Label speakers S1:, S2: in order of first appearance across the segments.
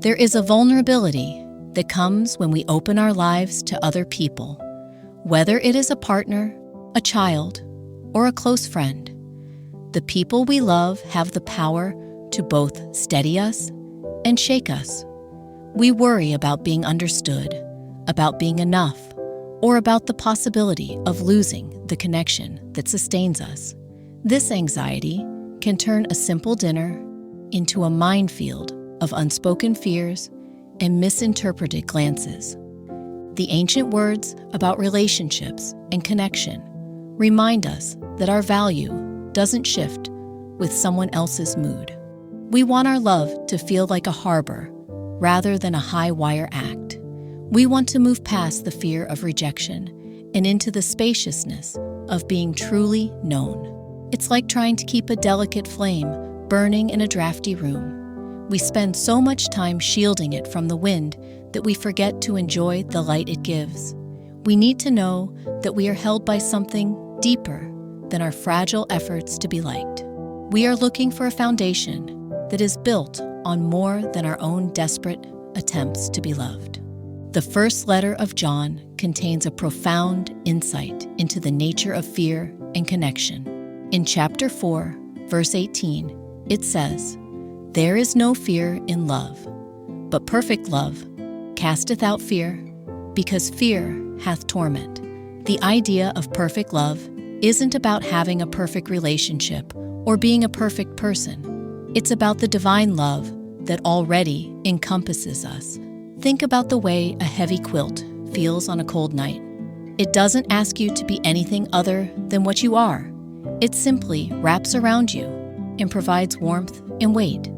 S1: There is a vulnerability that comes when we open our lives to other people, whether it is a partner, a child, or a close friend. The people we love have the power to both steady us and shake us. We worry about being understood, about being enough, or about the possibility of losing the connection that sustains us. This anxiety can turn a simple dinner into a minefield of unspoken fears and misinterpreted glances. The ancient words about relationships and connection remind us that our value doesn't shift with someone else's mood. We want our love to feel like a harbor rather than a high-wire act. We want to move past the fear of rejection and into the spaciousness of being truly known. It's like trying to keep a delicate flame burning in a drafty room. We spend so much time shielding it from the wind that we forget to enjoy the light it gives. We need to know that we are held by something deeper than our fragile efforts to be liked. We are looking for a foundation that is built on more than our own desperate attempts to be loved. The first letter of John contains a profound insight into the nature of fear and connection. In chapter 4, verse 18, it says, "There is no fear in love, but perfect love casteth out fear, because fear hath torment." The idea of perfect love isn't about having a perfect relationship or being a perfect person. It's about the divine love that already encompasses us. Think about the way a heavy quilt feels on a cold night. It doesn't ask you to be anything other than what you are. It simply wraps around you and provides warmth and weight.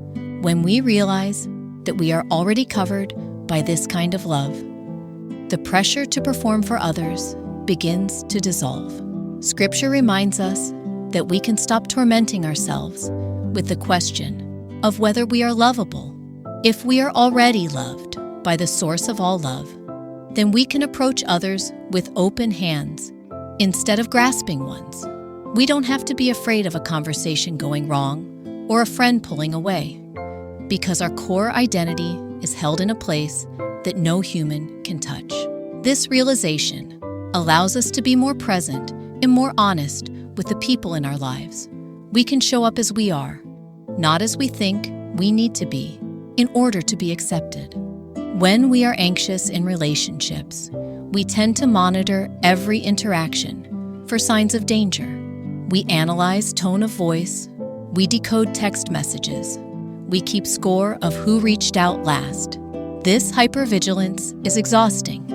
S1: When we realize that we are already covered by this kind of love, the pressure to perform for others begins to dissolve. Scripture reminds us that we can stop tormenting ourselves with the question of whether we are lovable. If we are already loved by the source of all love, then we can approach others with open hands instead of grasping ones. We don't have to be afraid of a conversation going wrong or a friend pulling away, because our core identity is held in a place that no human can touch. This realization allows us to be more present and more honest with the people in our lives. We can show up as we are, not as we think we need to be, in order to be accepted. When we are anxious in relationships, we tend to monitor every interaction for signs of danger. We analyze tone of voice, we decode text messages, we keep score of who reached out last. This hypervigilance is exhausting,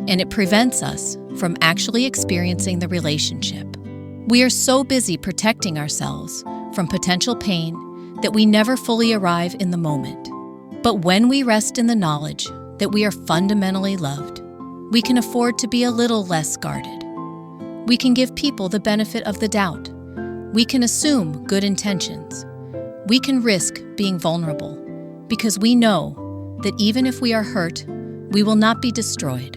S1: and it prevents us from actually experiencing the relationship. We are so busy protecting ourselves from potential pain that we never fully arrive in the moment. But when we rest in the knowledge that we are fundamentally loved, we can afford to be a little less guarded. We can give people the benefit of the doubt. We can assume good intentions. We can risk being vulnerable because we know that even if we are hurt, we will not be destroyed.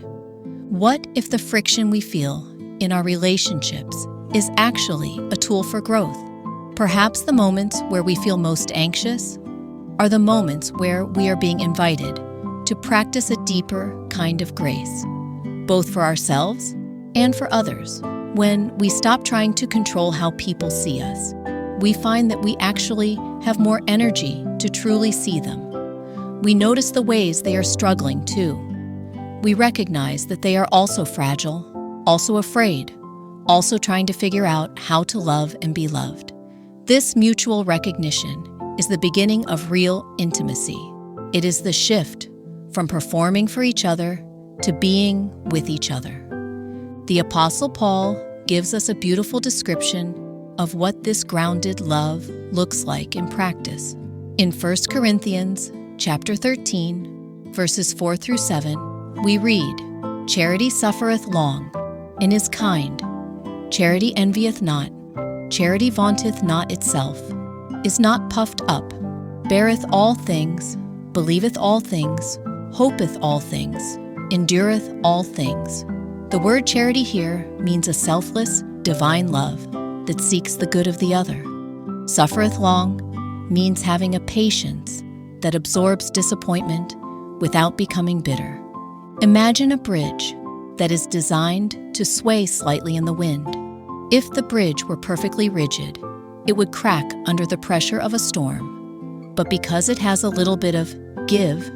S1: What if the friction we feel in our relationships is actually a tool for growth? Perhaps the moments where we feel most anxious are the moments where we are being invited to practice a deeper kind of grace, both for ourselves and for others. When we stop trying to control how people see us, we find that we actually have more energy to truly see them. We notice the ways they are struggling too. We recognize that they are also fragile, also afraid, also trying to figure out how to love and be loved. This mutual recognition is the beginning of real intimacy. It is the shift from performing for each other to being with each other. The Apostle Paul gives us a beautiful description of what this grounded love looks like in practice. In 1 Corinthians chapter 13, verses 4 through 7, we read, "Charity suffereth long, and is kind. Charity envieth not. Charity vaunteth not itself, is not puffed up, beareth all things, believeth all things, hopeth all things, endureth all things." The word charity here means a selfless, divine love that seeks the good of the other. Suffereth long means having a patience that absorbs disappointment without becoming bitter. Imagine a bridge that is designed to sway slightly in the wind. If the bridge were perfectly rigid, it would crack under the pressure of a storm. But because it has a little bit of give,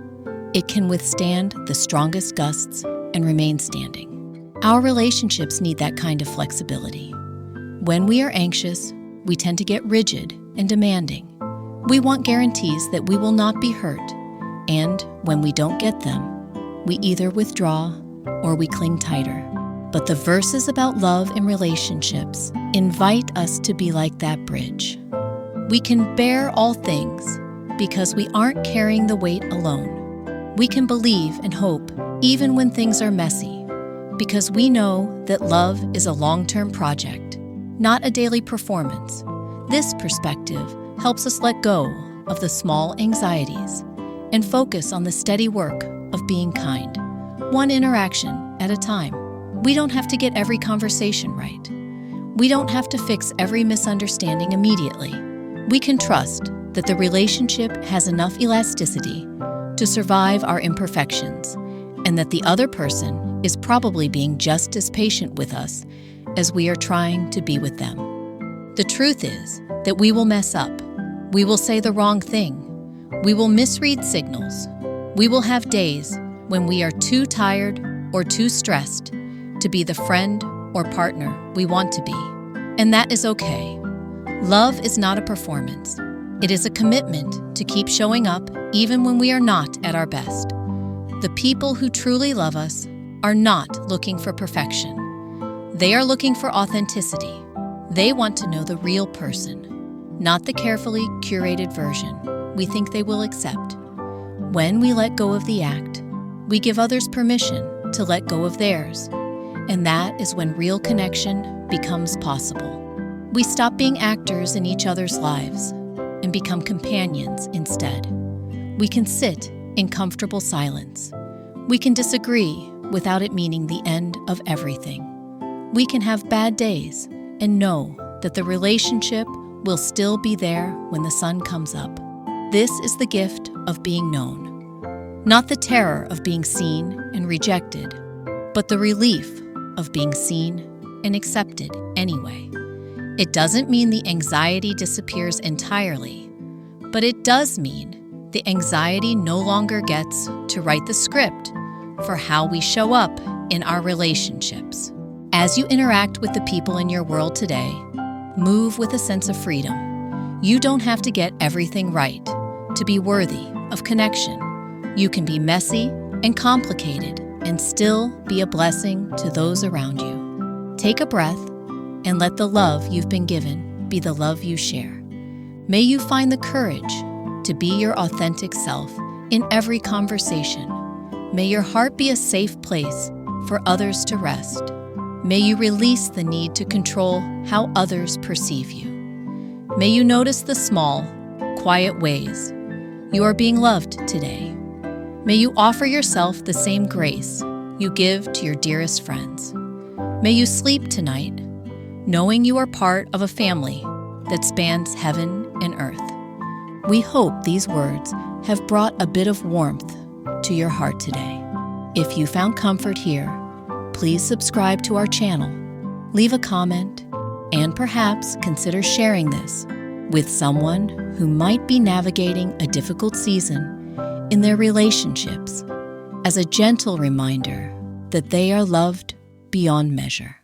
S1: it can withstand the strongest gusts and remain standing. Our relationships need that kind of flexibility. When we are anxious, we tend to get rigid and demanding. We want guarantees that we will not be hurt, and when we don't get them, we either withdraw or we cling tighter. But the verses about love and relationships invite us to be like that bridge. We can bear all things because we aren't carrying the weight alone. We can believe and hope even when things are messy, because we know that love is a long-term project, not a daily performance. This perspective helps us let go of the small anxieties and focus on the steady work of being kind, one interaction at a time. We don't have to get every conversation right. We don't have to fix every misunderstanding immediately. We can trust that the relationship has enough elasticity to survive our imperfections, and that the other person is probably being just as patient with us as we are trying to be with them. The truth is that we will mess up. We will say the wrong thing. We will misread signals. We will have days when we are too tired or too stressed to be the friend or partner we want to be. And that is okay. Love is not a performance. It is a commitment to keep showing up even when we are not at our best. The people who truly love us are not looking for perfection. They are looking for authenticity. They want to know the real person, not the carefully curated version we think they will accept. When we let go of the act, we give others permission to let go of theirs, and that is when real connection becomes possible. We stop being actors in each other's lives and become companions instead. We can sit in comfortable silence. We can disagree without it meaning the end of everything. We can have bad days and know that the relationship will still be there when the sun comes up. This is the gift of being known, not the terror of being seen and rejected, but the relief of being seen and accepted anyway. It doesn't mean the anxiety disappears entirely, but it does mean the anxiety no longer gets to write the script for how we show up in our relationships. As you interact with the people in your world today, move with a sense of freedom. You don't have to get everything right to be worthy of connection. You can be messy and complicated and still be a blessing to those around you. Take a breath and let the love you've been given be the love you share. May you find the courage to be your authentic self in every conversation. May your heart be a safe place for others to rest. May you release the need to control how others perceive you. May you notice the small, quiet ways you are being loved today. May you offer yourself the same grace you give to your dearest friends. May you sleep tonight, knowing you are part of a family that spans heaven and earth. We hope these words have brought a bit of warmth to your heart today. If you found comfort here, please subscribe to our channel, leave a comment, and perhaps consider sharing this with someone who might be navigating a difficult season in their relationships as a gentle reminder that they are loved beyond measure.